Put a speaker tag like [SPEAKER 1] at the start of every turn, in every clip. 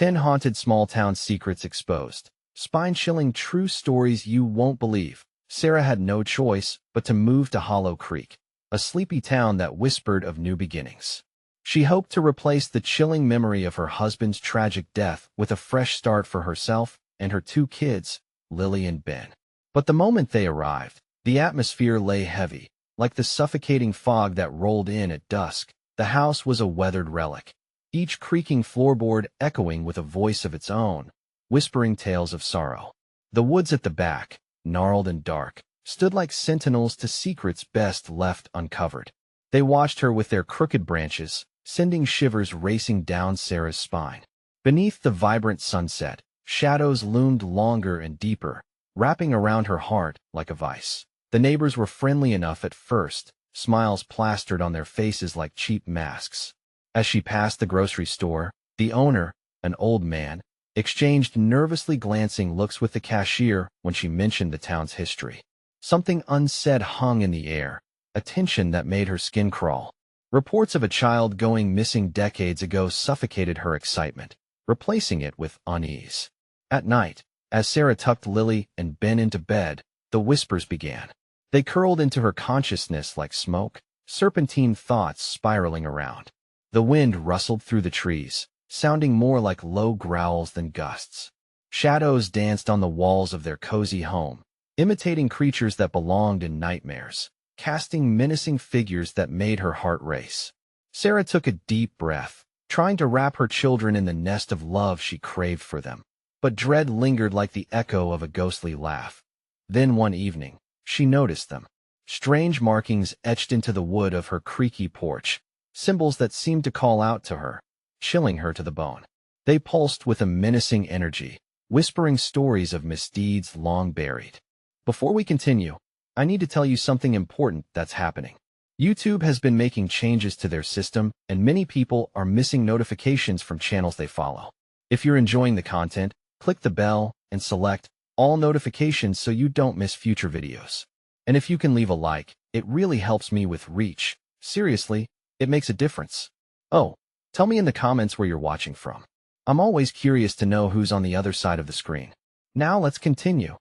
[SPEAKER 1] 10 haunted small-town secrets exposed. Spine-chilling true stories you won't believe. Sarah had no choice but to move to Hollow Creek, a sleepy town that whispered of new beginnings. She hoped to replace the chilling memory of her husband's tragic death with a fresh start for herself and her 2 kids, Lily and Ben. But the moment they arrived, the atmosphere lay heavy, like the suffocating fog that rolled in at dusk. The house was a weathered relic, each creaking floorboard echoing with a voice of its own, whispering tales of sorrow. The woods at the back, gnarled and dark, stood like sentinels to secrets best left uncovered. They watched her with their crooked branches, sending shivers racing down Sarah's spine. Beneath the vibrant sunset, shadows loomed longer and deeper, wrapping around her heart like a vice. The neighbors were friendly enough at first, smiles plastered on their faces like cheap masks. As she passed the grocery store, the owner, an old man, exchanged nervously glancing looks with the cashier when she mentioned the town's history. Something unsaid hung in the air, a tension that made her skin crawl. Reports of a child going missing decades ago suffocated her excitement, replacing it with unease. At night, as Sarah tucked Lily and Ben into bed, the whispers began. They curled into her consciousness like smoke, serpentine thoughts spiraling around. The wind rustled through the trees, sounding more like low growls than gusts. Shadows danced on the walls of their cozy home, imitating creatures that belonged in nightmares, casting menacing figures that made her heart race. Sarah took a deep breath, trying to wrap her children in the nest of love she craved for them. But dread lingered like the echo of a ghostly laugh. Then one evening, she noticed them. Strange markings etched into the wood of her creaky porch, symbols that seemed to call out to her, chilling her to the bone. They pulsed with a menacing energy, whispering stories of misdeeds long buried. Before we continue, I need to tell you something important that's happening. YouTube has been making changes to their system, and many people are missing notifications from channels they follow. If you're enjoying the content, click the bell and select all notifications so you don't miss future videos. And if you can leave a like, it really helps me with reach. Seriously, it makes a difference. Oh, tell me in the comments where you're watching from. I'm always curious to know who's on the other side of the screen. Now let's continue.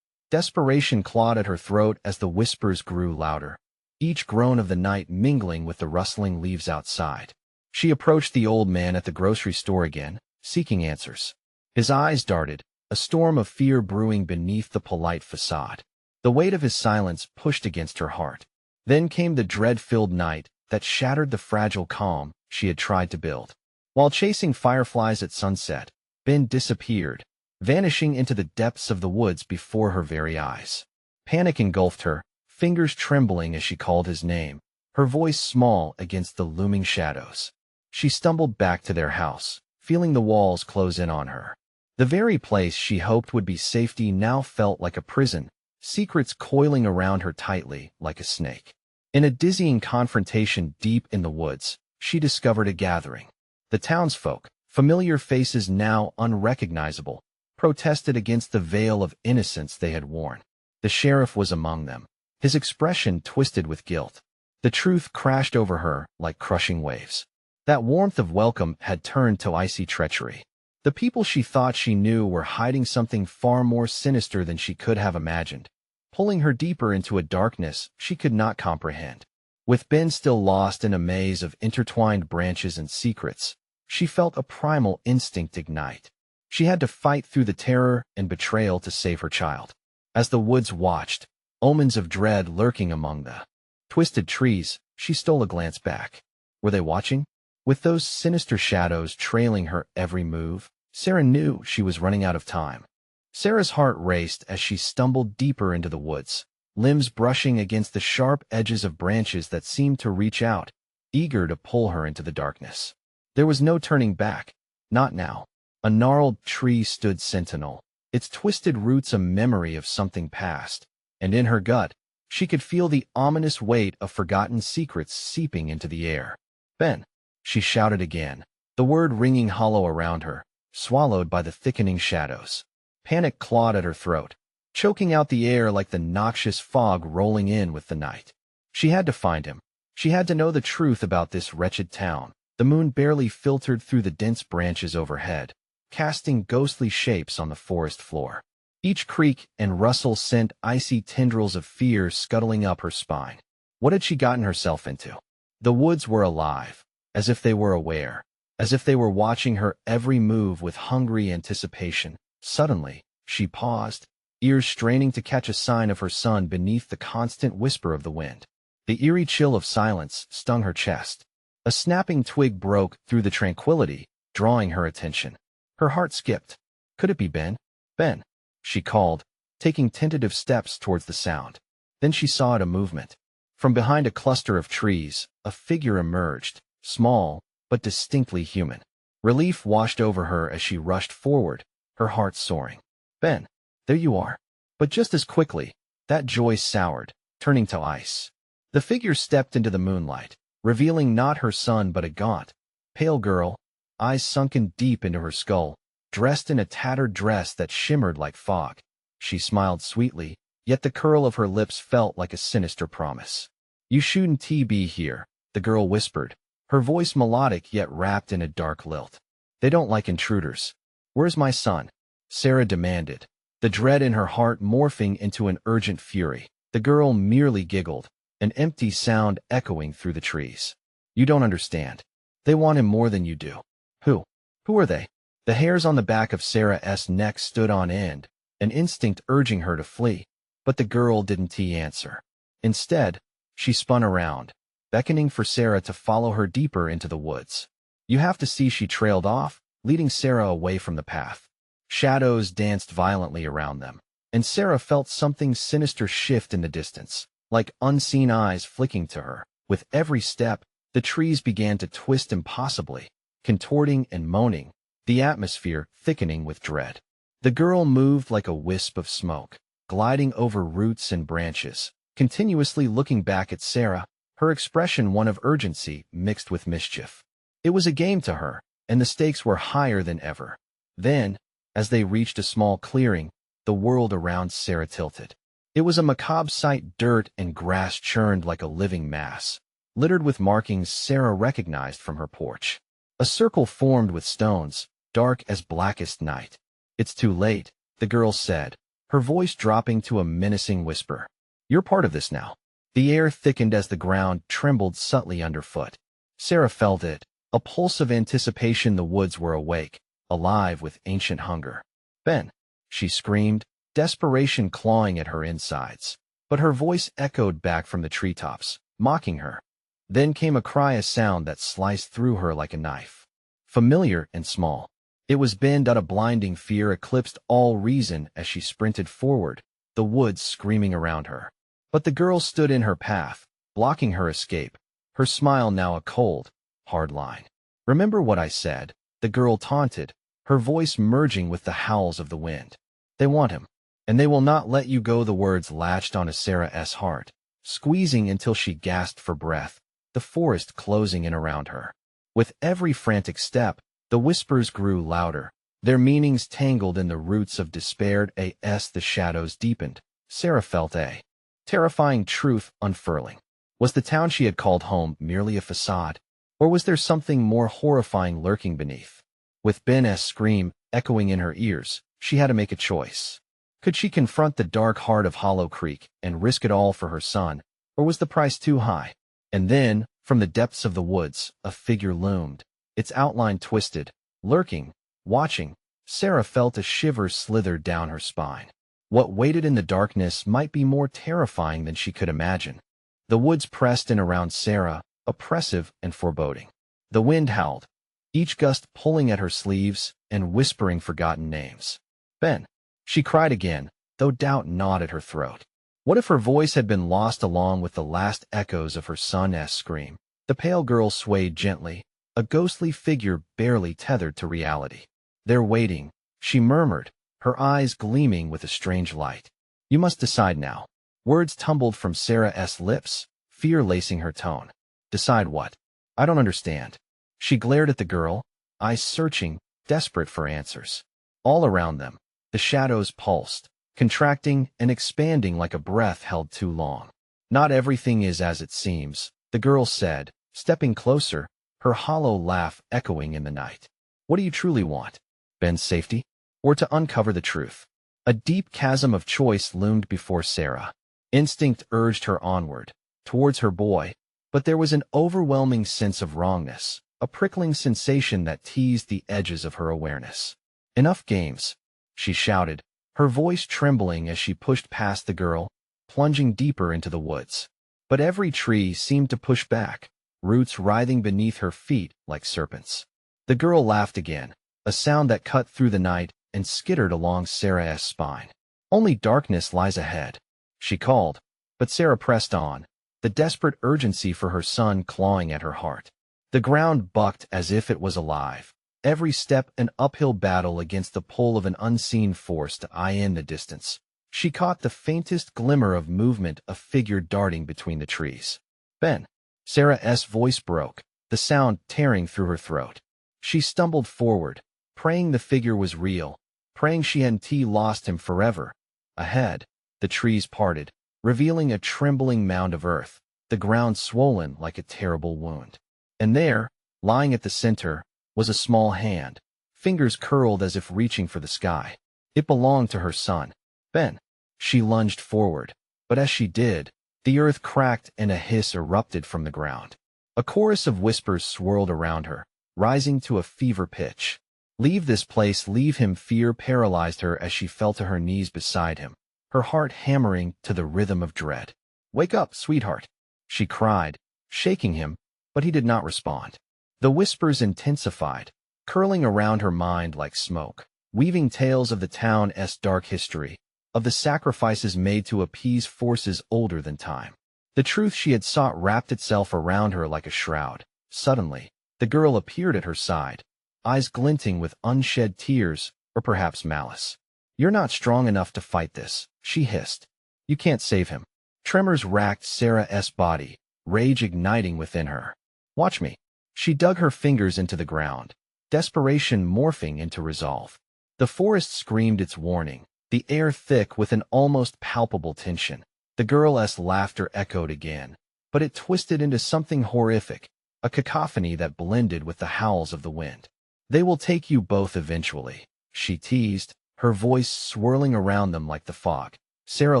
[SPEAKER 1] Desperation clawed at her throat as the whispers grew louder, each groan of the night mingling with the rustling leaves outside. She approached the old man at the grocery store again, seeking answers. His eyes darted, a storm of fear brewing beneath the polite facade. The weight of his silence pushed against her heart. Then came the dread-filled night that shattered the fragile calm she had tried to build. While chasing fireflies at sunset, Ben disappeared, vanishing into the depths of the woods before her very eyes. Panic engulfed her, fingers trembling as she called his name, her voice small against the looming shadows. She stumbled back to their house, feeling the walls close in on her. The very place she hoped would be safety now felt like a prison, secrets coiling around her tightly like a snake. In a dizzying confrontation deep in the woods, she discovered a gathering. The townsfolk, familiar faces now unrecognizable, protested against the veil of innocence they had worn. The sheriff was among them, his expression twisted with guilt. The truth crashed over her like crushing waves. That warmth of welcome had turned to icy treachery. The people she thought she knew were hiding something far more sinister than she could have imagined, pulling her deeper into a darkness she could not comprehend. With Ben still lost in a maze of intertwined branches and secrets, she felt a primal instinct ignite. She had to fight through the terror and betrayal to save her child. As the woods watched, omens of dread lurking among the twisted trees, she stole a glance back. Were they watching? With those sinister shadows trailing her every move, Sarah knew she was running out of time. Sarah's heart raced as she stumbled deeper into the woods, limbs brushing against the sharp edges of branches that seemed to reach out, eager to pull her into the darkness. There was no turning back, not now. A gnarled tree stood sentinel, its twisted roots a memory of something past, and in her gut, she could feel the ominous weight of forgotten secrets seeping into the air. Ben, she shouted again, the word ringing hollow around her, swallowed by the thickening shadows. Panic clawed at her throat, choking out the air like the noxious fog rolling in with the night. She had to find him. She had to know the truth about this wretched town. The moon barely filtered through the dense branches overhead, casting ghostly shapes on the forest floor. Each creak and rustle sent icy tendrils of fear scuttling up her spine. What had she gotten herself into? The woods were alive, as if they were aware, as if they were watching her every move with hungry anticipation. Suddenly, she paused, ears straining to catch a sign of her son beneath the constant whisper of the wind. The eerie chill of silence stung her chest. A snapping twig broke through the tranquility, drawing her attention. Her heart skipped. Could it be Ben? Ben, she called, taking tentative steps towards the sound. Then she saw it, a movement. From behind a cluster of trees, a figure emerged, small, but distinctly human. Relief washed over her as she rushed forward, her heart soaring. Ben, there you are. But just as quickly, that joy soured, turning to ice. The figure stepped into the moonlight, revealing not her son but a gaunt, pale girl, eyes sunken deep into her skull, dressed in a tattered dress that shimmered like fog. She smiled sweetly, yet the curl of her lips felt like a sinister promise. You shouldn't be here, the girl whispered, her voice melodic yet wrapped in a dark lilt. They don't like intruders. Where's my son? Sarah demanded, the dread in her heart morphing into an urgent fury. The girl merely giggled, an empty sound echoing through the trees. You don't understand. They want him more than you do. Who? Who are they? The hairs on the back of Sarah's neck stood on end, an instinct urging her to flee. But the girl didn't answer. Instead, she spun around, beckoning for Sarah to follow her deeper into the woods. You have to see, she trailed off, leading Sarah away from the path. Shadows danced violently around them, and Sarah felt something sinister shift in the distance, like unseen eyes flicking to her. With every step, the trees began to twist impossibly, contorting and moaning, the atmosphere thickening with dread. The girl moved like a wisp of smoke, gliding over roots and branches, continuously looking back at Sarah, her expression one of urgency mixed with mischief. It was a game to her, and the stakes were higher than ever. Then, as they reached a small clearing, the world around Sarah tilted. It was a macabre sight, dirt and grass churned like a living mass, littered with markings Sarah recognized from her porch. A circle formed with stones, dark as blackest night. It's too late, the girl said, her voice dropping to a menacing whisper. You're part of this now. The air thickened as the ground trembled subtly underfoot. Sarah felt it, a pulse of anticipation. The woods were awake, alive with ancient hunger. Ben, she screamed, desperation clawing at her insides. But her voice echoed back from the treetops, mocking her. Then came a cry, a sound that sliced through her like a knife. Familiar and small. It was Ben. A blinding fear eclipsed all reason as she sprinted forward, the woods screaming around her. But the girl stood in her path, blocking her escape, her smile now a cold, hard line. Remember what I said, the girl taunted, her voice merging with the howls of the wind. They want him, and they will not let you go. The words latched onto Sarah's heart, squeezing until she gasped for breath, the forest closing in around her. With every frantic step, the whispers grew louder, their meanings tangled in the roots of despair. As the shadows deepened, Sarah felt a terrifying truth unfurling. Was the town she had called home merely a facade, or was there something more horrifying lurking beneath? With Ben's scream echoing in her ears, she had to make a choice. Could she confront the dark heart of Hollow Creek and risk it all for her son, or was the price too high? And then, from the depths of the woods, a figure loomed, its outline twisted, lurking, watching. Sarah felt a shiver slither down her spine. What waited in the darkness might be more terrifying than she could imagine. The woods pressed in around Sarah, oppressive and foreboding. The wind howled, each gust pulling at her sleeves and whispering forgotten names. Ben, she cried again, though doubt gnawed at her throat. What if her voice had been lost along with the last echoes of her son's scream? The pale girl swayed gently, a ghostly figure barely tethered to reality. They're waiting, she murmured, her eyes gleaming with a strange light. You must decide now. Words tumbled from Sarah's lips, fear lacing her tone. Decide what? I don't understand. She glared at the girl, eyes searching, desperate for answers. All around them, the shadows pulsed, contracting and expanding like a breath held too long. Not everything is as it seems, the girl said, stepping closer, her hollow laugh echoing in the night. What do you truly want? Ben's safety, or to uncover the truth? A deep chasm of choice loomed before Sarah. Instinct urged her onward, towards her boy, but there was an overwhelming sense of wrongness, a prickling sensation that teased the edges of her awareness. "Enough games," she shouted, her voice trembling as she pushed past the girl, plunging deeper into the woods. But every tree seemed to push back, roots writhing beneath her feet like serpents. The girl laughed again, a sound that cut through the night and skittered along Sarah's spine. "Only darkness lies ahead," she called, but Sarah pressed on, the desperate urgency for her son clawing at her heart. The ground bucked as if it was alive, every step an uphill battle against the pull of an unseen force to eye in the distance. She caught the faintest glimmer of movement, a figure darting between the trees. "Ben!" Sarah's voice broke, the sound tearing through her throat. She stumbled forward, praying the figure was real, praying she hadn't lost him forever. Ahead, the trees parted, revealing a trembling mound of earth, the ground swollen like a terrible wound. And there, lying at the center, was a small hand, fingers curled as if reaching for the sky. It belonged to her son, Ben. She lunged forward, but as she did, the earth cracked and a hiss erupted from the ground. A chorus of whispers swirled around her, rising to a fever pitch. "Leave this place, leave him." Fear paralyzed her as she fell to her knees beside him, her heart hammering to the rhythm of dread. "Wake up, sweetheart," she cried, shaking him, but he did not respond. The whispers intensified, curling around her mind like smoke, weaving tales of the town's dark history, of the sacrifices made to appease forces older than time. The truth she had sought wrapped itself around her like a shroud. Suddenly, the girl appeared at her side, eyes glinting with unshed tears, or perhaps malice. "You're not strong enough to fight this," she hissed. "You can't save him." Tremors racked Sarah's body, rage igniting within her. "Watch me." She dug her fingers into the ground, desperation morphing into resolve. The forest screamed its warning, the air thick with an almost palpable tension. The girl's laughter echoed again, but it twisted into something horrific, a cacophony that blended with the howls of the wind. "They will take you both eventually," she teased, her voice swirling around them like the fog. Sarah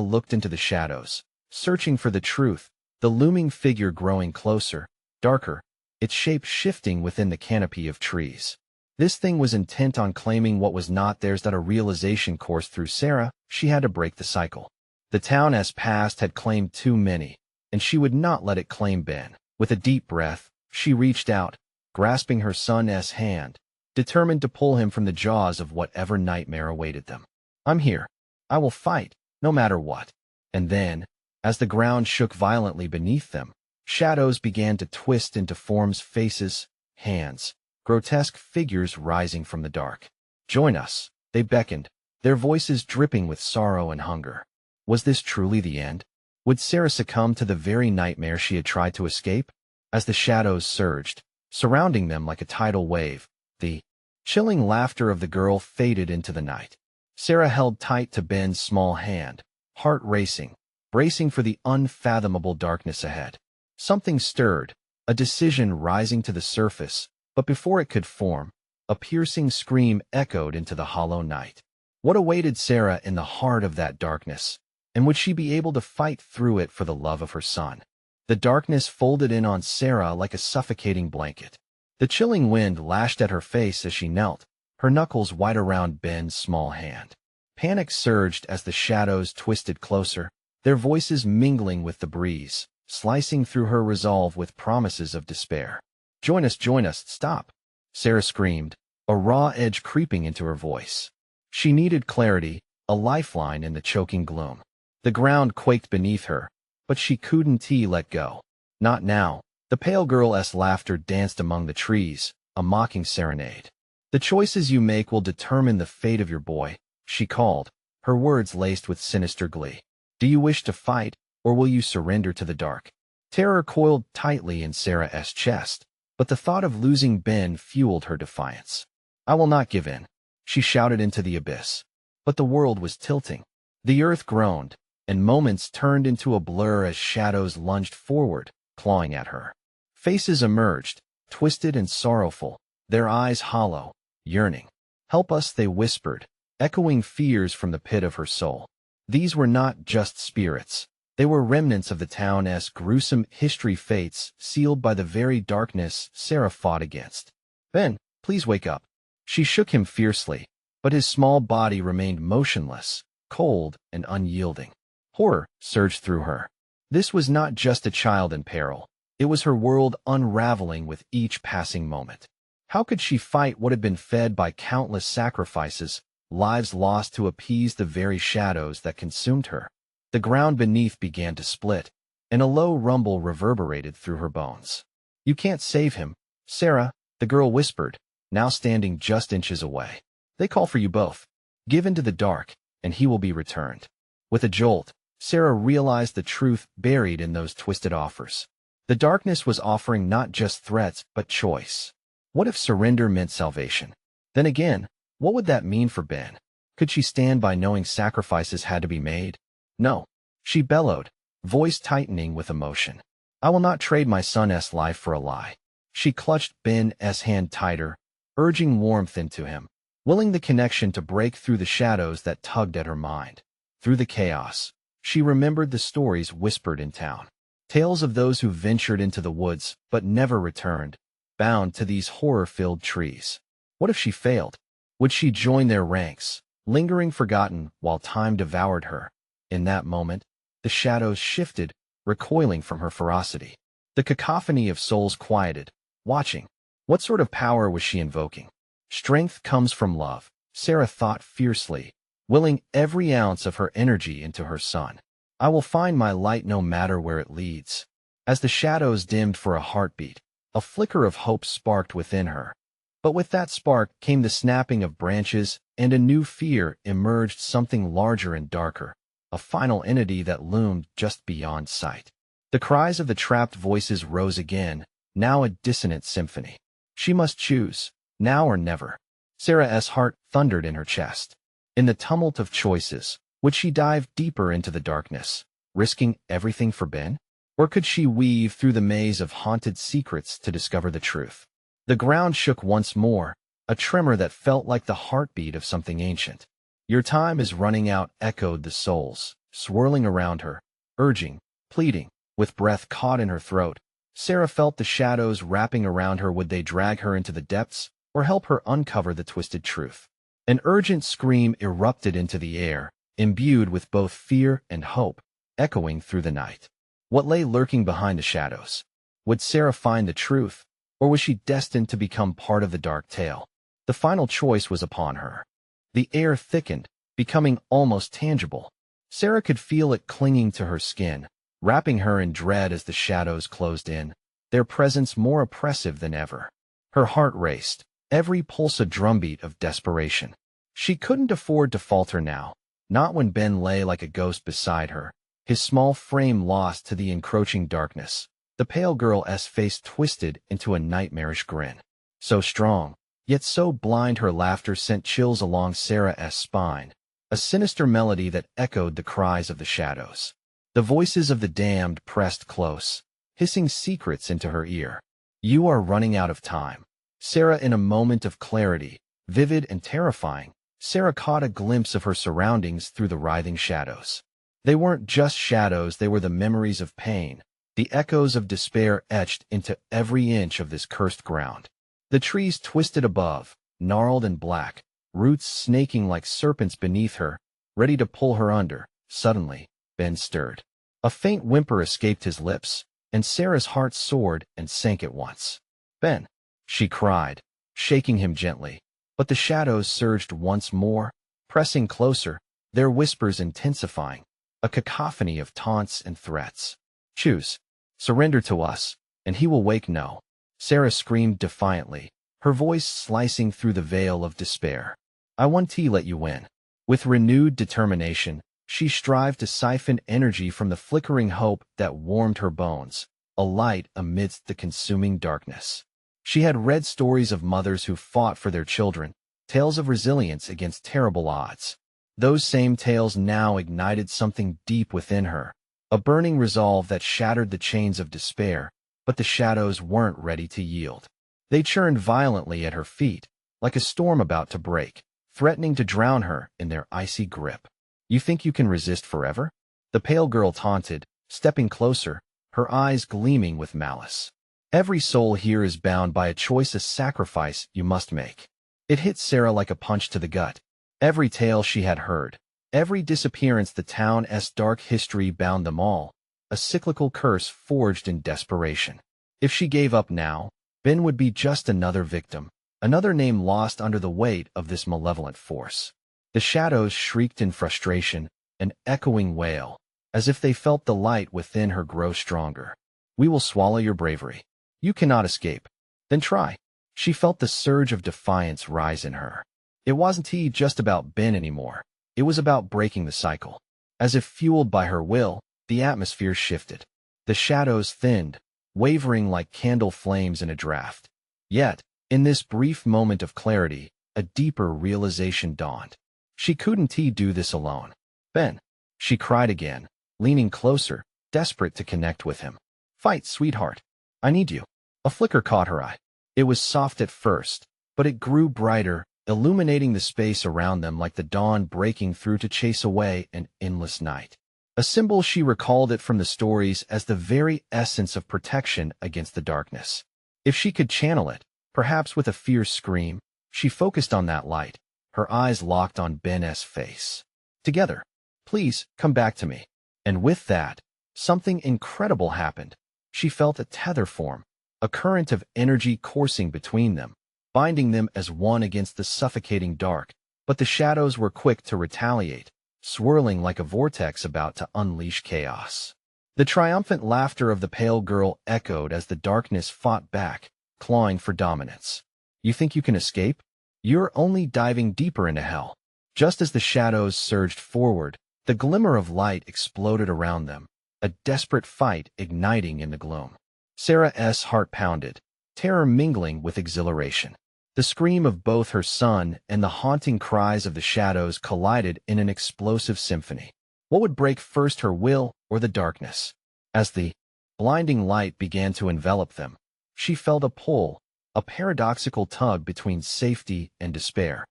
[SPEAKER 1] looked into the shadows, searching for the truth, the looming figure growing closer, darker, its shape shifting within the canopy of trees. This thing was intent on claiming what was not theirs. That a realization coursed through Sarah. She had to break the cycle. The town's past had claimed too many, and she would not let it claim Ben. With a deep breath, she reached out, grasping her son's hand, determined to pull him from the jaws of whatever nightmare awaited them. "I'm here. I will fight, no matter what." And then, as the ground shook violently beneath them, shadows began to twist into forms, faces, hands, grotesque figures rising from the dark. "Join us," they beckoned, their voices dripping with sorrow and hunger. Was this truly the end? Would Sarah succumb to the very nightmare she had tried to escape? As the shadows surged, surrounding them like a tidal wave, the chilling laughter of the girl faded into the night. Sarah held tight to Ben's small hand, heart racing, bracing for the unfathomable darkness ahead. Something stirred, a decision rising to the surface, but before it could form, a piercing scream echoed into the hollow night. What awaited Sarah in the heart of that darkness, and would she be able to fight through it for the love of her son? The darkness folded in on Sarah like a suffocating blanket. The chilling wind lashed at her face as she knelt, her knuckles white around Ben's small hand. Panic surged as the shadows twisted closer, their voices mingling with the breeze, slicing through her resolve with promises of despair. Join us, stop," Sarah screamed, a raw edge creeping into her voice. She needed clarity, a lifeline in the choking gloom. The ground quaked beneath her, but she couldn't let go. Not now. The pale girl's laughter danced among the trees, a mocking serenade. "The choices you make will determine the fate of your boy," she called, her words laced with sinister glee. "Do you wish to fight, or will you surrender to the dark?" Terror coiled tightly in Sarah's chest, but the thought of losing Ben fueled her defiance. "I will not give in," she shouted into the abyss. But the world was tilting. The earth groaned, and moments turned into a blur as shadows lunged forward, clawing at her. Faces emerged, twisted and sorrowful, their eyes hollow, yearning. Help us, they whispered, echoing fears from the pit of her soul. These were not just spirits. They were remnants of the town's gruesome history, fates sealed by the very darkness Sarah fought against. Ben, please wake up. She shook him fiercely, but his small body remained motionless, cold and unyielding. Horror surged through her. This was not just a child in peril. It was her world unraveling with each passing moment. How could she fight what had been fed by countless sacrifices, lives lost to appease the very shadows that consumed her? The ground beneath began to split, and a low rumble reverberated through her bones. You can't save him, Sarah, the girl whispered, now standing just inches away. They call for you both. Give in to the dark, and he will be returned. With a jolt, Sarah realized the truth buried in those twisted offers. The darkness was offering not just threats, but choice. What if surrender meant salvation? Then again, what would that mean for Ben? Could she stand by knowing sacrifices had to be made? No, she bellowed, voice tightening with emotion. I will not trade my son's life for a lie. She clutched Ben's hand tighter, urging warmth into him, willing the connection to break through the shadows that tugged at her mind. Through the chaos, she remembered the stories whispered in town. Tales of those who ventured into the woods but never returned, bound to these horror-filled trees. What if she failed? Would she join their ranks, lingering forgotten while time devoured her? In that moment, the shadows shifted, recoiling from her ferocity. The cacophony of souls quieted, watching. What sort of power was she invoking? Strength comes from love, Sarah thought fiercely, willing every ounce of her energy into her son. I will find my light no matter where it leads. As the shadows dimmed for a heartbeat, a flicker of hope sparked within her. But with that spark came the snapping of branches, and a new fear emerged, something larger and darker, a final entity that loomed just beyond sight. The cries of the trapped voices rose again, now a dissonant symphony. She must choose, now or never. Sarah's heart thundered in her chest. In the tumult of choices, would she dive deeper into the darkness, risking everything for Ben? Or could she weave through the maze of haunted secrets to discover the truth? The ground shook once more, a tremor that felt like the heartbeat of something ancient. Your time is running out, echoed the souls, swirling around her, urging, pleading. With breath caught in her throat, Sarah felt the shadows wrapping around her. Would they drag her into the depths, or help her uncover the twisted truth? An urgent scream erupted into the air, imbued with both fear and hope, echoing through the night. What lay lurking behind the shadows? Would Sarah find the truth, or was she destined to become part of the dark tale? The final choice was upon her. The air thickened, becoming almost tangible. Sarah could feel it clinging to her skin, wrapping her in dread as the shadows closed in, their presence more oppressive than ever. Her heart raced, every pulse a drumbeat of desperation. She couldn't afford to falter now, not when Ben lay like a ghost beside her, his small frame lost to the encroaching darkness. The pale girl's face twisted into a nightmarish grin. So strong, yet so blind, her laughter sent chills along Sarah's spine, a sinister melody that echoed the cries of the shadows. The voices of the damned pressed close, hissing secrets into her ear. You are running out of time. Sarah, in a moment of clarity, vivid and terrifying, Sarah caught a glimpse of her surroundings through the writhing shadows. They weren't just shadows, they were the memories of pain, the echoes of despair etched into every inch of this cursed ground. The trees twisted above, gnarled and black, roots snaking like serpents beneath her, ready to pull her under. Suddenly, Ben stirred. A faint whimper escaped his lips, and Sarah's heart soared and sank at once. Ben, she cried, shaking him gently. But the shadows surged once more, pressing closer, their whispers intensifying, a cacophony of taunts and threats. Choose. Surrender to us, and he will wake. No. Sarah screamed defiantly, her voice slicing through the veil of despair. I want to let you win. With renewed determination, she strived to siphon energy from the flickering hope that warmed her bones, a light amidst the consuming darkness. She had read stories of mothers who fought for their children, tales of resilience against terrible odds. Those same tales now ignited something deep within her, a burning resolve that shattered the chains of despair, but the shadows weren't ready to yield. They churned violently at her feet, like a storm about to break, threatening to drown her in their icy grip. You think you can resist forever? The pale girl taunted, stepping closer, her eyes gleaming with malice. Every soul here is bound by a choice, a sacrifice you must make. It hit Sarah like a punch to the gut. Every tale she had heard, every disappearance the town's dark history bound them all, a cyclical curse forged in desperation. If she gave up now, Ben would be just another victim, another name lost under the weight of this malevolent force. The shadows shrieked in frustration, an echoing wail, as if they felt the light within her grow stronger. We will swallow your bravery. You cannot escape. Then try. She felt the surge of defiance rise in her. It wasn't just about Ben anymore. It was about breaking the cycle. As if fueled by her will, the atmosphere shifted. The shadows thinned, wavering like candle flames in a draft. Yet, in this brief moment of clarity, a deeper realization dawned. She couldn't do this alone. Ben, she cried again, leaning closer, desperate to connect with him. Fight, sweetheart. I need you. A flicker caught her eye. It was soft at first, but it grew brighter, illuminating the space around them like the dawn breaking through to chase away an endless night. A symbol she recalled it from the stories as the very essence of protection against the darkness. If she could channel it, perhaps with a fierce scream, she focused on that light, her eyes locked on Ben's face. Together, please, come back to me. And with that, something incredible happened. She felt a tether form, a current of energy coursing between them, binding them as one against the suffocating dark. But the shadows were quick to retaliate, swirling like a vortex about to unleash chaos. The triumphant laughter of the pale girl echoed as the darkness fought back, clawing for dominance. You think you can escape? You're only diving deeper into hell. Just as the shadows surged forward, the glimmer of light exploded around them, a desperate fight igniting in the gloom. Sarah's heart pounded, terror mingling with exhilaration. The scream of both her son and the haunting cries of the shadows collided in an explosive symphony. What would break first, her will or the darkness? As the blinding light began to envelop them, she felt a pull, a paradoxical tug between safety and despair.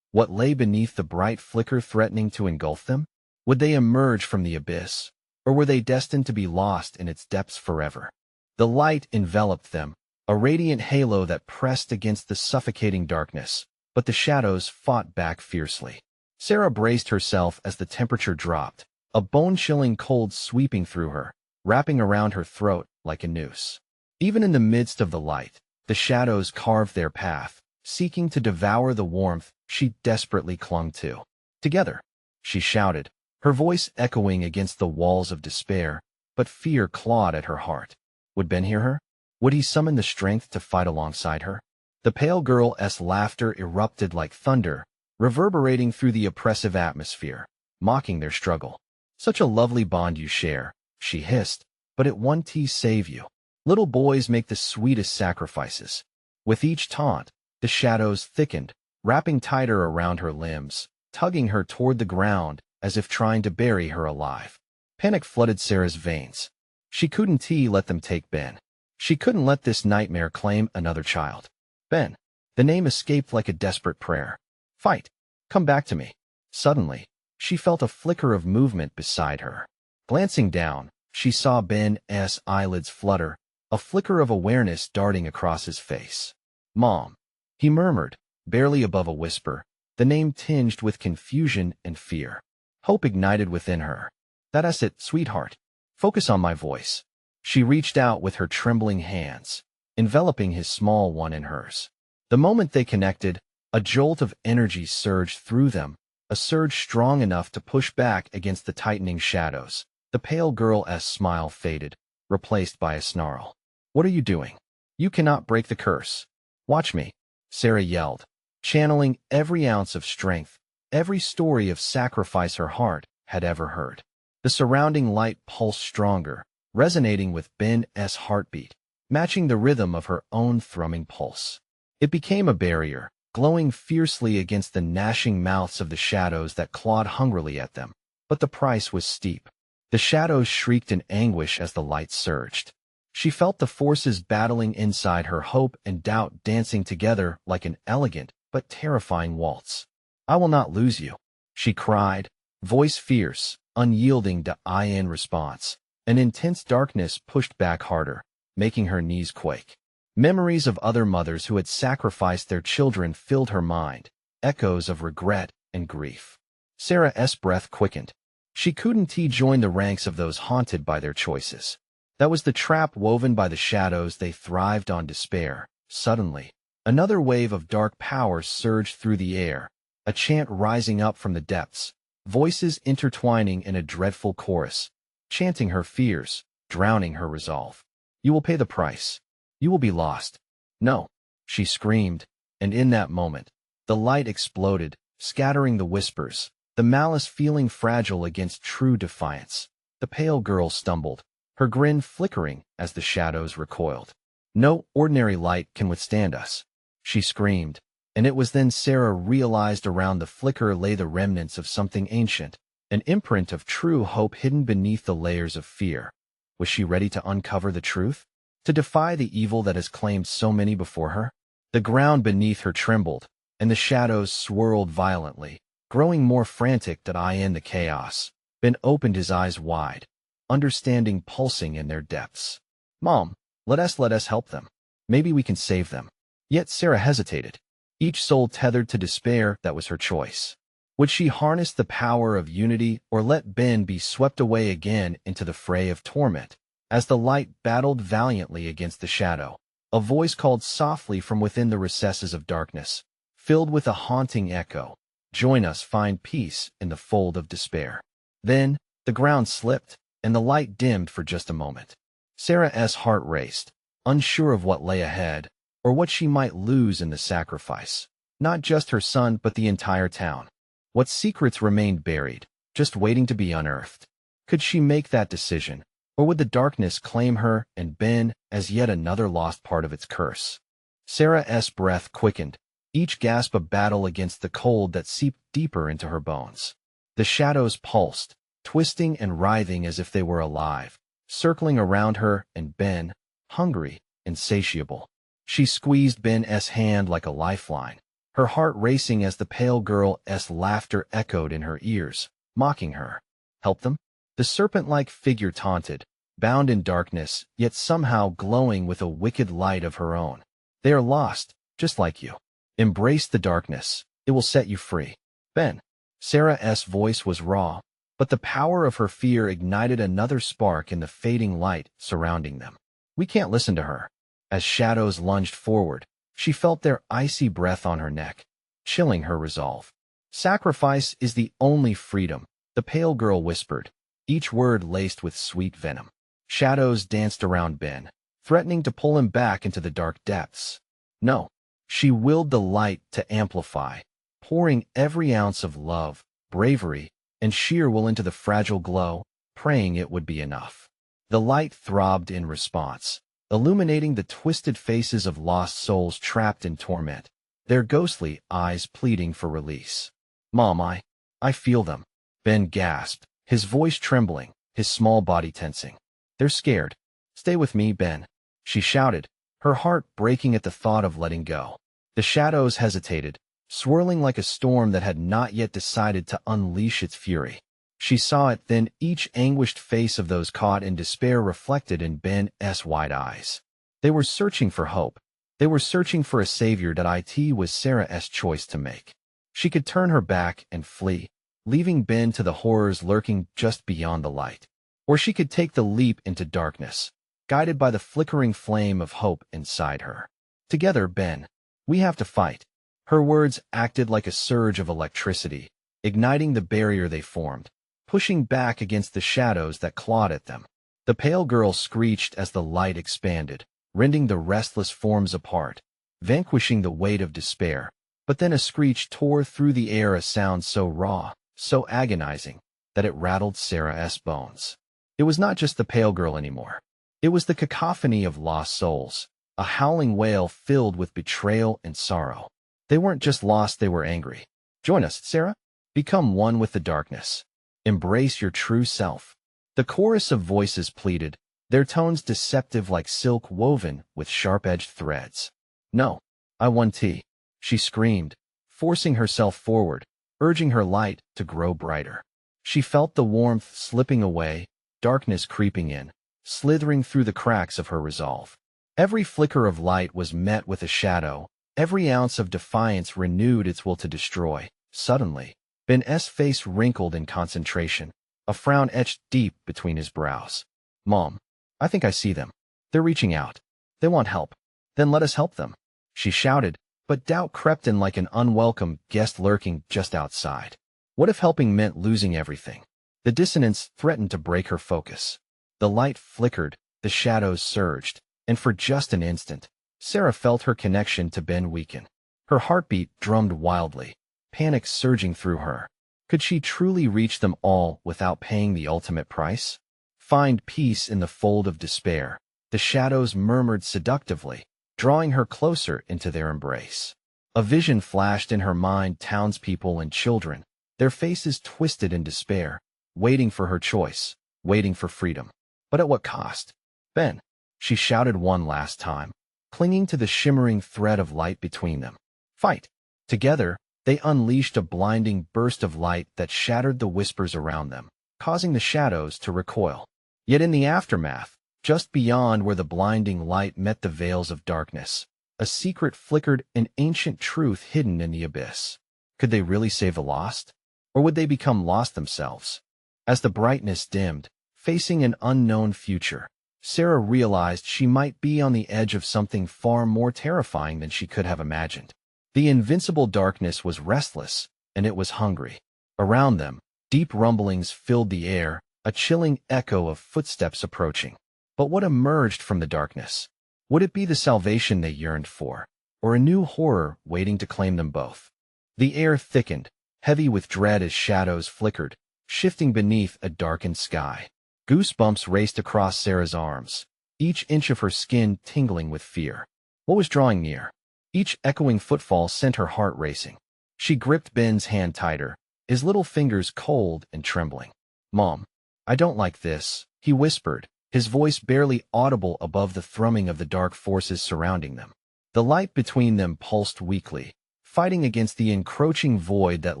[SPEAKER 1] What lay beneath the bright flicker threatening to engulf them? Would they emerge from the abyss, or were they destined to be lost in its depths forever? The light enveloped them, a radiant halo that pressed against the suffocating darkness, but the shadows fought back fiercely. Sarah braced herself as the temperature dropped, a bone-chilling cold sweeping through her, wrapping around her throat like a noose. Even in the midst of the light, the shadows carved their path, seeking to devour the warmth she desperately clung to. Together, she shouted, her voice echoing against the walls of despair, but fear clawed at her heart. Would Ben hear her? Would he summon the strength to fight alongside her? The pale girl's laughter erupted like thunder, reverberating through the oppressive atmosphere, mocking their struggle. Such a lovely bond you share, she hissed, but it won't save you. Little boys make the sweetest sacrifices. With each taunt, the shadows thickened, wrapping tighter around her limbs, tugging her toward the ground as if trying to bury her alive. Panic flooded Sarah's veins. She couldn't let them take Ben. She couldn't let this nightmare claim another child. Ben. The name escaped like a desperate prayer. Fight. Come back to me. Suddenly, she felt a flicker of movement beside her. Glancing down, she saw Ben's eyelids flutter, a flicker of awareness darting across his face. Mom. He murmured, barely above a whisper, the name tinged with confusion and fear. Hope ignited within her. That's it, sweetheart. Focus on my voice. She reached out with her trembling hands, enveloping his small one in hers. The moment they connected, a jolt of energy surged through them, a surge strong enough to push back against the tightening shadows. The pale girl's smile faded, replaced by a snarl. What are you doing? You cannot break the curse. Watch me, Sarah yelled, channeling every ounce of strength, every story of sacrifice her heart had ever heard. The surrounding light pulsed stronger, resonating with Ben's heartbeat, matching the rhythm of her own thrumming pulse. It became a barrier, glowing fiercely against the gnashing mouths of the shadows that clawed hungrily at them. But the price was steep. The shadows shrieked in anguish as the light surged. She felt the forces battling inside her, hope and doubt dancing together like an elegant, but terrifying waltz. I will not lose you, she cried, voice fierce, unyielding to in response. An intense darkness pushed back harder, making her knees quake. Memories of other mothers who had sacrificed their children filled her mind, echoes of regret and grief. Sarah's breath quickened. She couldn't join the ranks of those haunted by their choices. That was the trap woven by the shadows. They thrived on despair. Suddenly, another wave of dark power surged through the air, a chant rising up from the depths, voices intertwining in a dreadful chorus, chanting her fears, drowning her resolve. You will pay the price. You will be lost. No, she screamed, and in that moment, the light exploded, scattering the whispers, the malice feeling fragile against true defiance. The pale girl stumbled, her grin flickering as the shadows recoiled. No ordinary light can withstand us, she screamed, and it was then Sarah realized around the flicker lay the remnants of something ancient, an imprint of true hope hidden beneath the layers of fear. Was she ready to uncover the truth? To defy the evil that has claimed so many before her? The ground beneath her trembled, and the shadows swirled violently, growing more frantic than in the chaos. Ben opened his eyes wide, understanding pulsing in their depths. Mom, let us help them. Maybe we can save them. Yet Sarah hesitated, each soul tethered to despair. That was her choice. Would she harness the power of unity or let Ben be swept away again into the fray of torment? As the light battled valiantly against the shadow, a voice called softly from within the recesses of darkness, filled with a haunting echo. Join us, find peace in the fold of despair. Then, the ground slipped, and the light dimmed for just a moment. Sarah's heart raced, unsure of what lay ahead, or what she might lose in the sacrifice. Not just her son, but the entire town. What secrets remained buried, just waiting to be unearthed? Could she make that decision, or would the darkness claim her and Ben as yet another lost part of its curse? Sarah's breath quickened, each gasp a battle against the cold that seeped deeper into her bones. The shadows pulsed, twisting and writhing as if they were alive, circling around her and Ben, hungry, insatiable. She squeezed Ben's hand like a lifeline, her heart racing as the pale girl's laughter echoed in her ears, mocking her. Help them? The serpent-like figure taunted, bound in darkness, yet somehow glowing with a wicked light of her own. They are lost, just like you. Embrace the darkness. It will set you free. Ben. Sarah's voice was raw, but the power of her fear ignited another spark in the fading light surrounding them. We can't listen to her. As shadows lunged forward, she felt their icy breath on her neck, chilling her resolve. Sacrifice is the only freedom, the pale girl whispered, each word laced with sweet venom. Shadows danced around Ben, threatening to pull him back into the dark depths. No, she willed the light to amplify, pouring every ounce of love, bravery, and sheer will into the fragile glow, praying it would be enough. The light throbbed in response, illuminating the twisted faces of lost souls trapped in torment, their ghostly eyes pleading for release. Mom, I feel them. Ben gasped, his voice trembling, his small body tensing. They're scared. Stay with me, Ben, she shouted, her heart breaking at the thought of letting go. The shadows hesitated, swirling like a storm that had not yet decided to unleash its fury. She saw it then, each anguished face of those caught in despair reflected in Ben's wide eyes. They were searching for hope. They were searching for a savior that it was Sarah's choice to make. She could turn her back and flee, leaving Ben to the horrors lurking just beyond the light. Or she could take the leap into darkness, guided by the flickering flame of hope inside her. Together, Ben, we have to fight. Her words acted like a surge of electricity, igniting the barrier they formed, pushing back against the shadows that clawed at them. The pale girl screeched as the light expanded, rending the restless forms apart, vanquishing the weight of despair. But then a screech tore through the air, a sound so raw, so agonizing, that it rattled Sarah's bones. It was not just the pale girl anymore. It was the cacophony of lost souls, a howling wail filled with betrayal and sorrow. They weren't just lost, they were angry. Join us, Sarah. Become one with the darkness. Embrace your true self. The chorus of voices pleaded, their tones deceptive like silk woven with sharp-edged threads. No, I want tea, she screamed, forcing herself forward, urging her light to grow brighter. She felt the warmth slipping away, darkness creeping in, slithering through the cracks of her resolve. Every flicker of light was met with a shadow, every ounce of defiance renewed its will to destroy. Suddenly, Ben's face wrinkled in concentration, a frown etched deep between his brows. "Mom, I think I see them. They're reaching out. They want help. Then let us help them," she shouted, but doubt crept in like an unwelcome guest lurking just outside. What if helping meant losing everything? The dissonance threatened to break her focus. The light flickered, the shadows surged, and for just an instant, Sarah felt her connection to Ben weaken. Her heartbeat drummed wildly, panic surging through her. Could she truly reach them all without paying the ultimate price? Find peace in the fold of despair, the shadows murmured seductively, drawing her closer into their embrace. A vision flashed in her mind, townspeople and children, their faces twisted in despair, waiting for her choice, waiting for freedom. But at what cost? "Ben," she shouted one last time, clinging to the shimmering thread of light between them. "Fight!" Together, they unleashed a blinding burst of light that shattered the whispers around them, causing the shadows to recoil. Yet in the aftermath, just beyond where the blinding light met the veils of darkness, a secret flickered, an ancient truth hidden in the abyss. Could they really save the lost? Or would they become lost themselves? As the brightness dimmed, facing an unknown future, Sarah realized she might be on the edge of something far more terrifying than she could have imagined. The invincible darkness was restless, and it was hungry. Around them, deep rumblings filled the air, a chilling echo of footsteps approaching. But what emerged from the darkness? Would it be the salvation they yearned for, or a new horror waiting to claim them both? The air thickened, heavy with dread as shadows flickered, shifting beneath a darkened sky. Goosebumps raced across Sarah's arms, each inch of her skin tingling with fear. What was drawing near? Each echoing footfall sent her heart racing. She gripped Ben's hand tighter, his little fingers cold and trembling. "Mom, I don't like this," he whispered, his voice barely audible above the thrumming of the dark forces surrounding them. The light between them pulsed weakly, fighting against the encroaching void that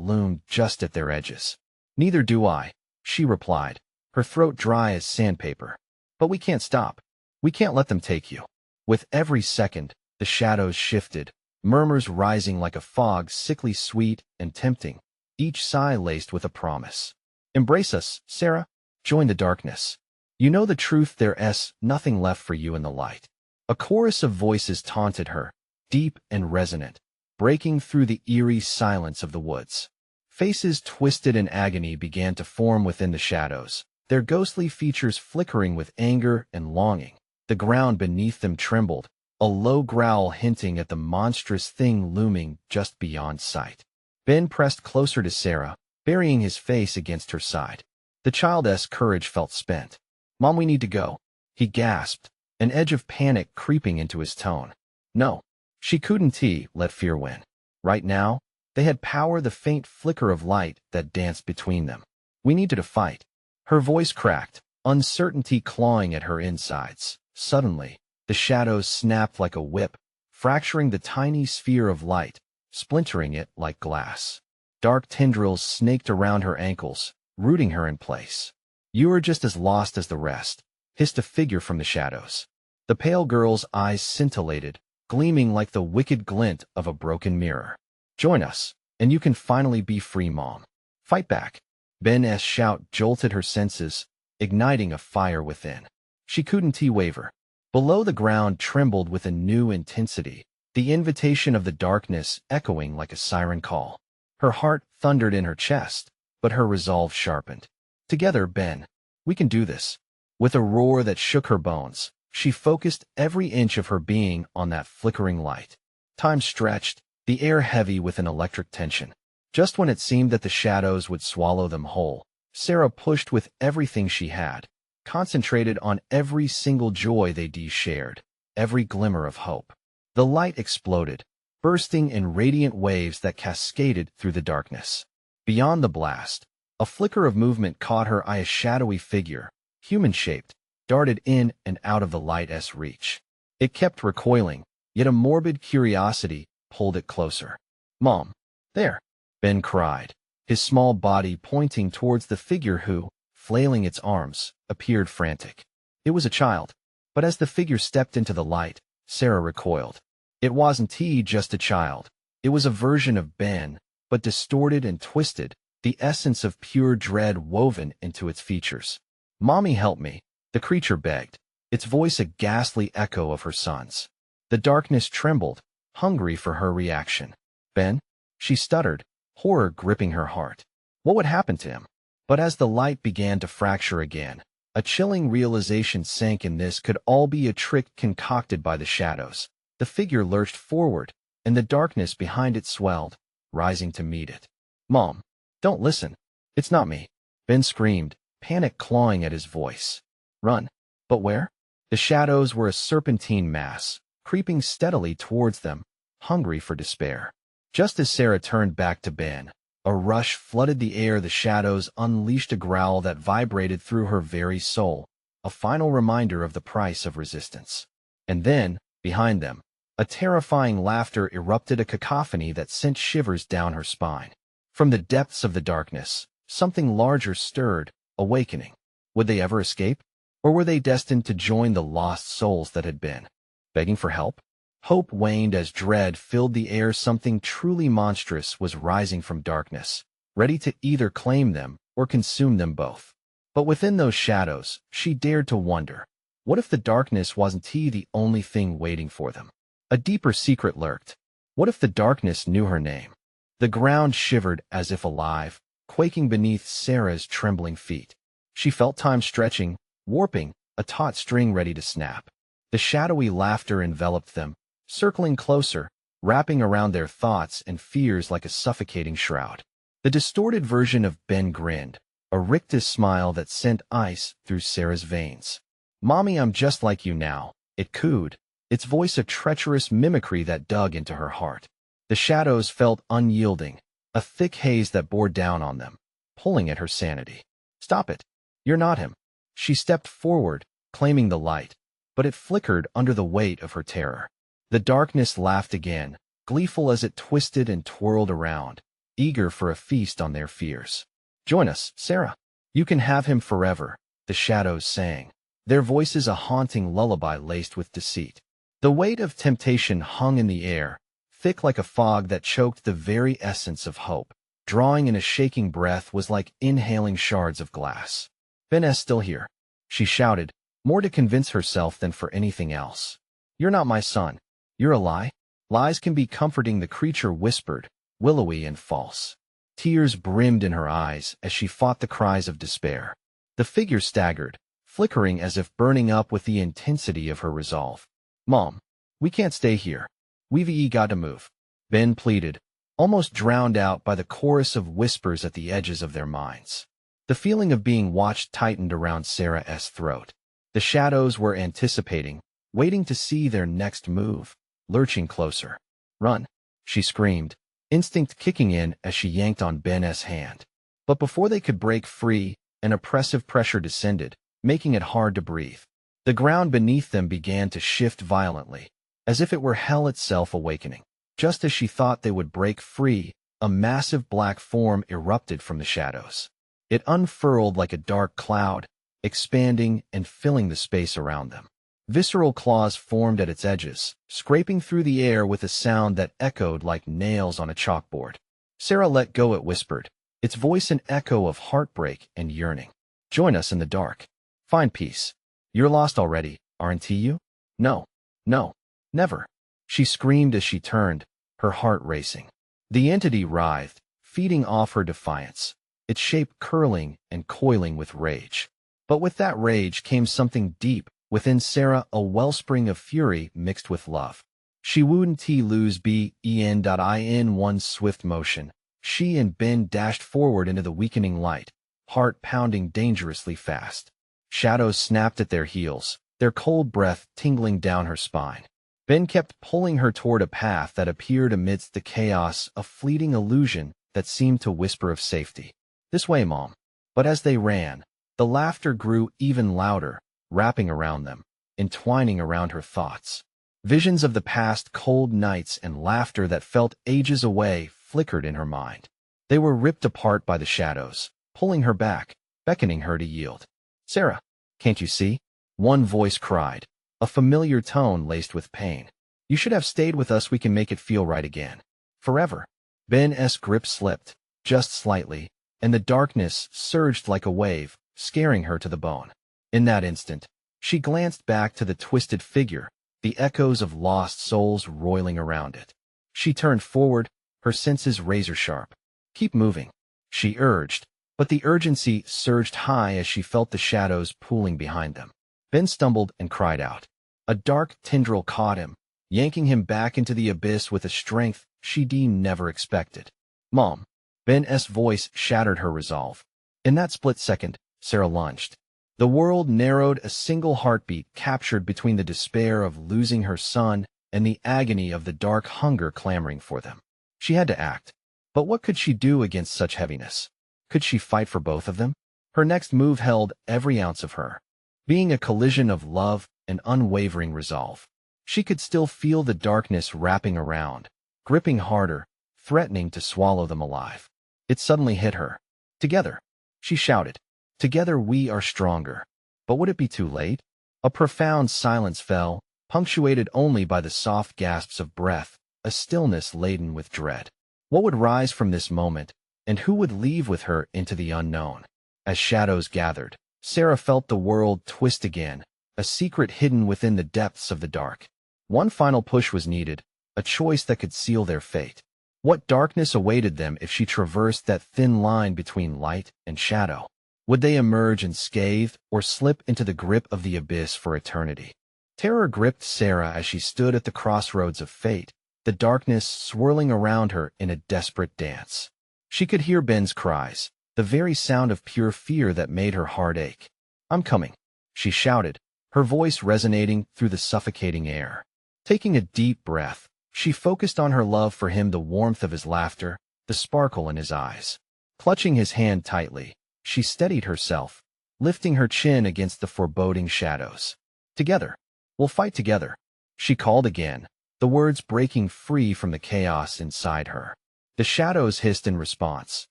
[SPEAKER 1] loomed just at their edges. "Neither do I," she replied, her throat dry as sandpaper. "But we can't stop. We can't let them take you." With every second, the shadows shifted, murmurs rising like a fog, sickly sweet and tempting, each sigh laced with a promise. "Embrace us, Sarah. Join the darkness. You know the truth, there's nothing left for you in the light." A chorus of voices taunted her, deep and resonant, breaking through the eerie silence of the woods. Faces twisted in agony began to form within the shadows, their ghostly features flickering with anger and longing. The ground beneath them trembled, a low growl hinting at the monstrous thing looming just beyond sight. Ben pressed closer to Sarah, burying his face against her side. The child's courage felt spent. "Mom, we need to go," he gasped, an edge of panic creeping into his tone. No, she couldn't let fear win. Right now, they had power, the faint flicker of light that danced between them. "We needed to fight." Her voice cracked, uncertainty clawing at her insides. Suddenly, the shadows snapped like a whip, fracturing the tiny sphere of light, splintering it like glass. Dark tendrils snaked around her ankles, rooting her in place. "You are just as lost as the rest," hissed a figure from the shadows. The pale girl's eyes scintillated, gleaming like the wicked glint of a broken mirror. "Join us, and you can finally be free, Mom. Fight back." Ben's shout jolted her senses, igniting a fire within. She couldn't waver. Below, the ground trembled with a new intensity, the invitation of the darkness echoing like a siren call. Her heart thundered in her chest, but her resolve sharpened. "Together, Ben. We can do this." With a roar that shook her bones, she focused every inch of her being on that flickering light. Time stretched, the air heavy with an electric tension. Just when it seemed that the shadows would swallow them whole, Sarah pushed with everything she had, concentrated on every single joy they shared, every glimmer of hope. The light exploded, bursting in radiant waves that cascaded through the darkness. Beyond the blast, a flicker of movement caught her eye. A shadowy figure, human-shaped, darted in and out of the light's reach. It kept recoiling, yet a morbid curiosity pulled it closer. "Mom, There, Ben cried, his small body pointing towards the figure who, flailing its arms, appeared frantic. It was a child, but as the figure stepped into the light, Sarah recoiled. It wasn't just a child. It was a version of Ben, but distorted and twisted, the essence of pure dread woven into its features. "Mommy, help me," the creature begged, its voice a ghastly echo of her son's. The darkness trembled, hungry for her reaction. "Ben?" she stuttered, horror gripping her heart. What would happen to him? But as the light began to fracture again, a chilling realization sank in. This could all be a trick concocted by the shadows. The figure lurched forward, and the darkness behind it swelled, rising to meet it. "Mom, don't listen. It's not me," Ben screamed, panic clawing at his voice. "Run." But where? The shadows were a serpentine mass, creeping steadily towards them, hungry for despair. Just as Sarah turned back to Ben, a rush flooded the air. The shadows unleashed a growl that vibrated through her very soul, a final reminder of the price of resistance. And then, behind them, a terrifying laughter erupted, a cacophony that sent shivers down her spine. From the depths of the darkness, something larger stirred, awakening. Would they ever escape? Or were they destined to join the lost souls that had been begging for help? Hope waned as dread filled the air. Something truly monstrous was rising from darkness, ready to either claim them or consume them both. But within those shadows, she dared to wonder, what if the darkness wasn't the only thing waiting for them? A deeper secret lurked. What if the darkness knew her name? The ground shivered as if alive, quaking beneath Sarah's trembling feet. She felt time stretching, warping, a taut string ready to snap. The shadowy laughter enveloped them, circling closer, wrapping around their thoughts and fears like a suffocating shroud. The distorted version of Ben grinned, a rictus smile that sent ice through Sarah's veins. "Mommy, I'm just like you now," it cooed, its voice a treacherous mimicry that dug into her heart. The shadows felt unyielding, a thick haze that bore down on them, pulling at her sanity. "Stop it. You're not him." She stepped forward, claiming the light, but it flickered under the weight of her terror. The darkness laughed again, gleeful as it twisted and twirled around, eager for a feast on their fears. "Join us, Sarah. You can have him forever," the shadows sang, their voices a haunting lullaby laced with deceit. The weight of temptation hung in the air, thick like a fog that choked the very essence of hope. Drawing in a shaking breath was like inhaling shards of glass. "Ben is still here," she shouted, more to convince herself than for anything else. "You're not my son. You're a lie." "Lies can be comforting," the creature whispered, willowy and false. Tears brimmed in her eyes as she fought the cries of despair. The figure staggered, flickering as if burning up with the intensity of her resolve. "Mom, we can't stay here. We've got to move," Ben pleaded, almost drowned out by the chorus of whispers at the edges of their minds. The feeling of being watched tightened around Sarah's throat. The shadows were anticipating, waiting to see their next move, lurching closer. "Run," she screamed, instinct kicking in as she yanked on Ben's hand. But before they could break free, an oppressive pressure descended, making it hard to breathe. The ground beneath them began to shift violently, as if it were hell itself awakening. Just as she thought they would break free, a massive black form erupted from the shadows. It unfurled like a dark cloud, expanding and filling the space around them. Visceral claws formed at its edges, scraping through the air with a sound that echoed like nails on a chalkboard. "Sarah, let go," it whispered, its voice an echo of heartbreak and yearning. "Join us in the dark. Find peace. You're lost already, aren't you?" "No, no, never," she screamed as she turned, her heart racing. The entity writhed, feeding off her defiance, its shape curling and coiling with rage. But with that rage came something deep within Sarah, a wellspring of fury mixed with love. She wouldn't lose in one swift motion. She and Ben dashed forward into the weakening light, heart pounding dangerously fast. Shadows snapped at their heels, their cold breath tingling down her spine. Ben kept pulling her toward a path that appeared amidst the chaos, a fleeting illusion that seemed to whisper of safety. "This way, Mom." But as they ran, the laughter grew even louder, wrapping around them, entwining around her thoughts. Visions of the past, cold nights and laughter that felt ages away flickered in her mind. They were ripped apart by the shadows, pulling her back, beckoning her to yield. "Sarah, can't you see?" One voice cried, a familiar tone laced with pain. "You should have stayed with us. We can make it feel right again. Forever." Ben's grip slipped, just slightly, and the darkness surged like a wave, scaring her to the bone. In that instant, she glanced back to the twisted figure, the echoes of lost souls roiling around it. She turned forward, her senses razor-sharp. "Keep moving," she urged, but the urgency surged high as she felt the shadows pooling behind them. Ben stumbled and cried out. A dark tendril caught him, yanking him back into the abyss with a strength she deemed never expected. "Mom." Ben's voice shattered her resolve. In that split second, Sarah lunged. The world narrowed, a single heartbeat captured between the despair of losing her son and the agony of the dark hunger clamoring for them. She had to act. But what could she do against such heaviness? Could she fight for both of them? Her next move held every ounce of her, being a collision of love and unwavering resolve. She could still feel the darkness wrapping around, gripping harder, threatening to swallow them alive. It suddenly hit her. "Together," she shouted. "Together we are stronger." But would it be too late? A profound silence fell, punctuated only by the soft gasps of breath, a stillness laden with dread. What would rise from this moment, and who would leave with her into the unknown? As shadows gathered, Sarah felt the world twist again, a secret hidden within the depths of the dark. One final push was needed, a choice that could seal their fate. What darkness awaited them if she traversed that thin line between light and shadow? Would they emerge unscathed or slip into the grip of the abyss for eternity? Terror gripped Sarah as she stood at the crossroads of fate, the darkness swirling around her in a desperate dance. She could hear Ben's cries, the very sound of pure fear that made her heart ache. "I'm coming," she shouted, her voice resonating through the suffocating air. Taking a deep breath, she focused on her love for him, the warmth of his laughter, the sparkle in his eyes. Clutching his hand tightly, she steadied herself, lifting her chin against the foreboding shadows. "Together. We'll fight together," she called again, the words breaking free from the chaos inside her. The shadows hissed in response,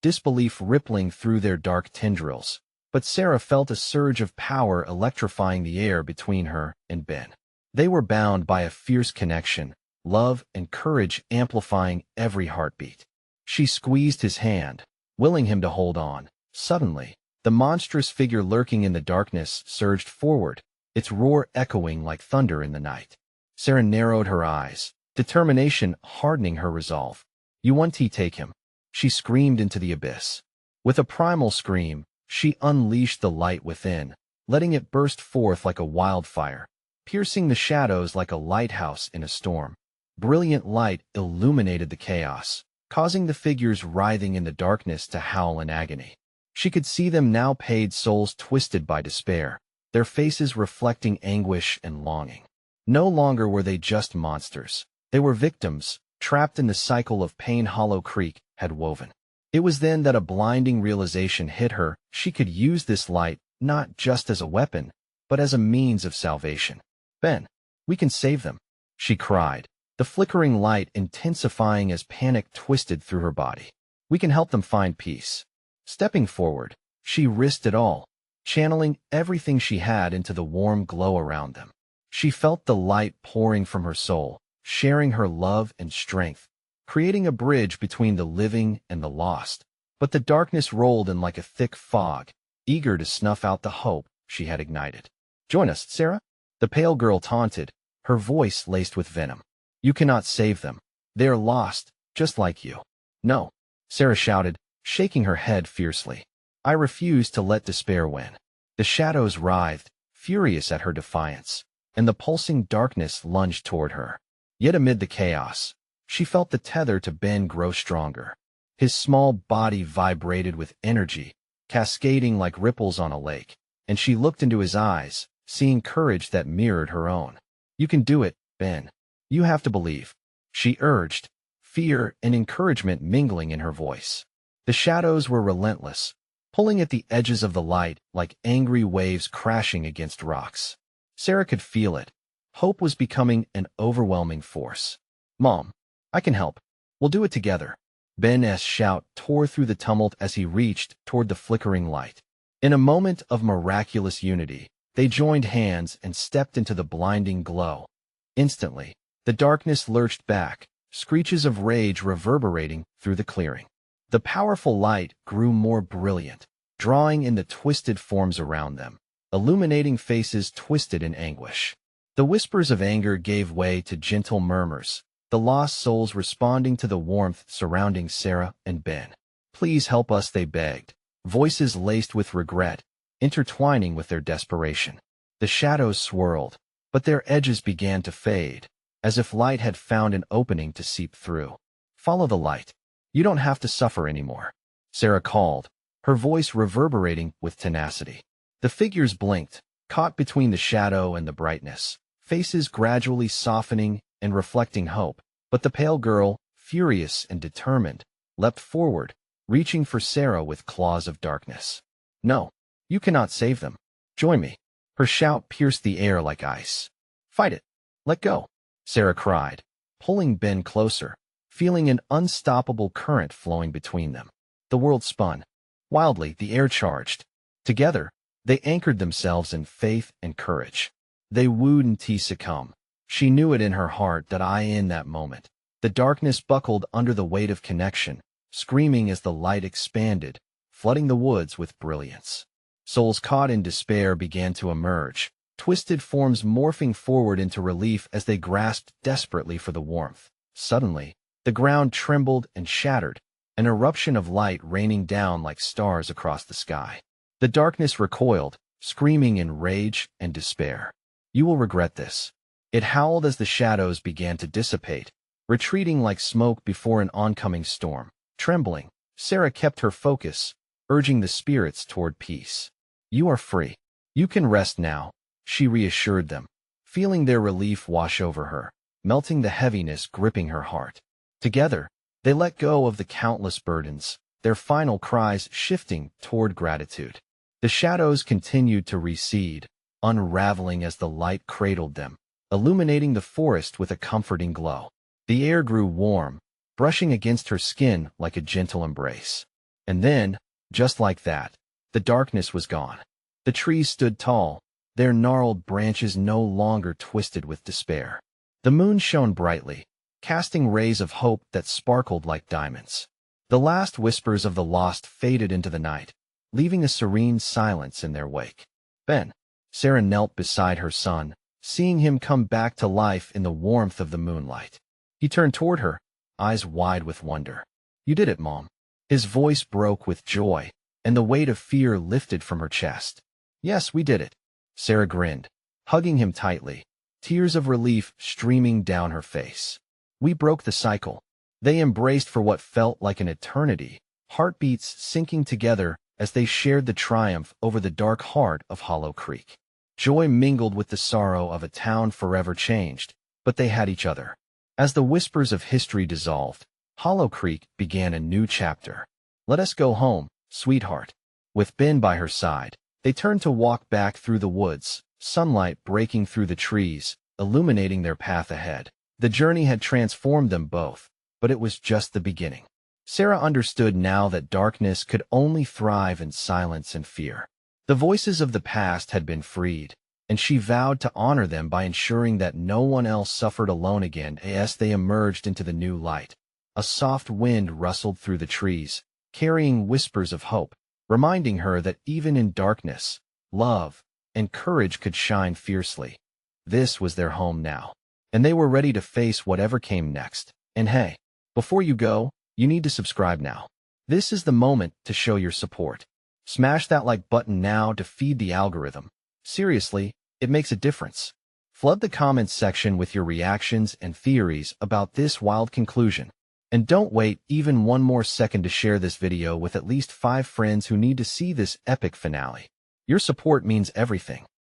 [SPEAKER 1] disbelief rippling through their dark tendrils, but Sarah felt a surge of power electrifying the air between her and Ben. They were bound by a fierce connection, love and courage amplifying every heartbeat. She squeezed his hand, willing him to hold on. Suddenly, the monstrous figure lurking in the darkness surged forward, its roar echoing like thunder in the night. Sarah narrowed her eyes, determination hardening her resolve. "You want to take him," she screamed into the abyss. With a primal scream, she unleashed the light within, letting it burst forth like a wildfire, piercing the shadows like a lighthouse in a storm. Brilliant light illuminated the chaos, causing the figures writhing in the darkness to howl in agony. She could see them now, paid souls twisted by despair, their faces reflecting anguish and longing. No longer were they just monsters. They were victims, trapped in the cycle of pain Hollow Creek had woven. It was then that a blinding realization hit her. She could use this light not just as a weapon, but as a means of salvation. "Ben, we can save them," she cried, the flickering light intensifying as panic twisted through her body. "We can help them find peace." Stepping forward, she risked it all, channeling everything she had into the warm glow around them. She felt the light pouring from her soul, sharing her love and strength, creating a bridge between the living and the lost. But the darkness rolled in like a thick fog, eager to snuff out the hope she had ignited. "Join us, Sarah," the pale girl taunted, her voice laced with venom. "You cannot save them. They are lost, just like you." "No," Sarah shouted, shaking her head fiercely. "I refuse to let despair win." The shadows writhed, furious at her defiance, and the pulsing darkness lunged toward her. Yet amid the chaos, she felt the tether to Ben grow stronger. His small body vibrated with energy, cascading like ripples on a lake, and she looked into his eyes, seeing courage that mirrored her own. "You can do it, Ben. You have to believe," she urged, fear and encouragement mingling in her voice. The shadows were relentless, pulling at the edges of the light like angry waves crashing against rocks. Sarah could feel it. Hope was becoming an overwhelming force. "Mom, I can help. We'll do it together." Ben's shout tore through the tumult as he reached toward the flickering light. In a moment of miraculous unity, they joined hands and stepped into the blinding glow. Instantly, the darkness lurched back, screeches of rage reverberating through the clearing. The powerful light grew more brilliant, drawing in the twisted forms around them, illuminating faces twisted in anguish. The whispers of anger gave way to gentle murmurs, the lost souls responding to the warmth surrounding Sarah and Ben. "Please help us," they begged, voices laced with regret, intertwining with their desperation. The shadows swirled, but their edges began to fade, as if light had found an opening to seep through. "Follow the light. You don't have to suffer anymore," Sarah called, her voice reverberating with tenacity. The figures blinked, caught between the shadow and the brightness, faces gradually softening and reflecting hope. But the pale girl, furious and determined, leapt forward, reaching for Sarah with claws of darkness. "No, you cannot save them. Join me." Her shout pierced the air like ice. "Fight it. Let go," Sarah cried, pulling Ben closer, feeling an unstoppable current flowing between them. The world spun. Wildly, the air charged. Together, they anchored themselves in faith and courage. They wouldn't succumb. She knew it in her heart that in that moment, the darkness buckled under the weight of connection, screaming as the light expanded, flooding the woods with brilliance. Souls caught in despair began to emerge, twisted forms morphing forward into relief as they grasped desperately for the warmth. Suddenly, the ground trembled and shattered, an eruption of light raining down like stars across the sky. The darkness recoiled, screaming in rage and despair. "You will regret this." It howled as the shadows began to dissipate, retreating like smoke before an oncoming storm. Trembling, Sarah kept her focus, urging the spirits toward peace. "You are free. You can rest now," she reassured them, feeling their relief wash over her, melting the heaviness gripping her heart. Together, they let go of the countless burdens, their final cries shifting toward gratitude. The shadows continued to recede, unraveling as the light cradled them, illuminating the forest with a comforting glow. The air grew warm, brushing against her skin like a gentle embrace. And then, just like that, the darkness was gone. The trees stood tall, their gnarled branches no longer twisted with despair. The moon shone brightly, casting rays of hope that sparkled like diamonds. The last whispers of the lost faded into the night, leaving a serene silence in their wake. "Ben." Sarah knelt beside her son, seeing him come back to life in the warmth of the moonlight. He turned toward her, eyes wide with wonder. "You did it, Mom." His voice broke with joy, and the weight of fear lifted from her chest. "Yes, we did it." Sarah grinned, hugging him tightly, tears of relief streaming down her face. "We broke the cycle." They embraced for what felt like an eternity, heartbeats syncing together as they shared the triumph over the dark heart of Hollow Creek. Joy mingled with the sorrow of a town forever changed, but they had each other. As the whispers of history dissolved, Hollow Creek began a new chapter. "Let us go home, sweetheart." With Ben by her side, they turned to walk back through the woods, sunlight breaking through the trees, illuminating their path ahead. The journey had transformed them both, but it was just the beginning. Sarah understood now that darkness could only thrive in silence and fear. The voices of the past had been freed, and she vowed to honor them by ensuring that no one else suffered alone again as they emerged into the new light. A soft wind rustled through the trees, carrying whispers of hope, reminding her that even in darkness, love and courage could shine fiercely. This was their home now, and they were ready to face whatever came next. And hey, before you go, you need to subscribe now. This is the moment to show your support. Smash that like button now to feed the algorithm. Seriously, it makes a difference. Flood the comments section with your reactions and theories about this wild conclusion. And don't wait even one more second to share this video with at least 5 friends who need to see this epic finale. Your support means everything.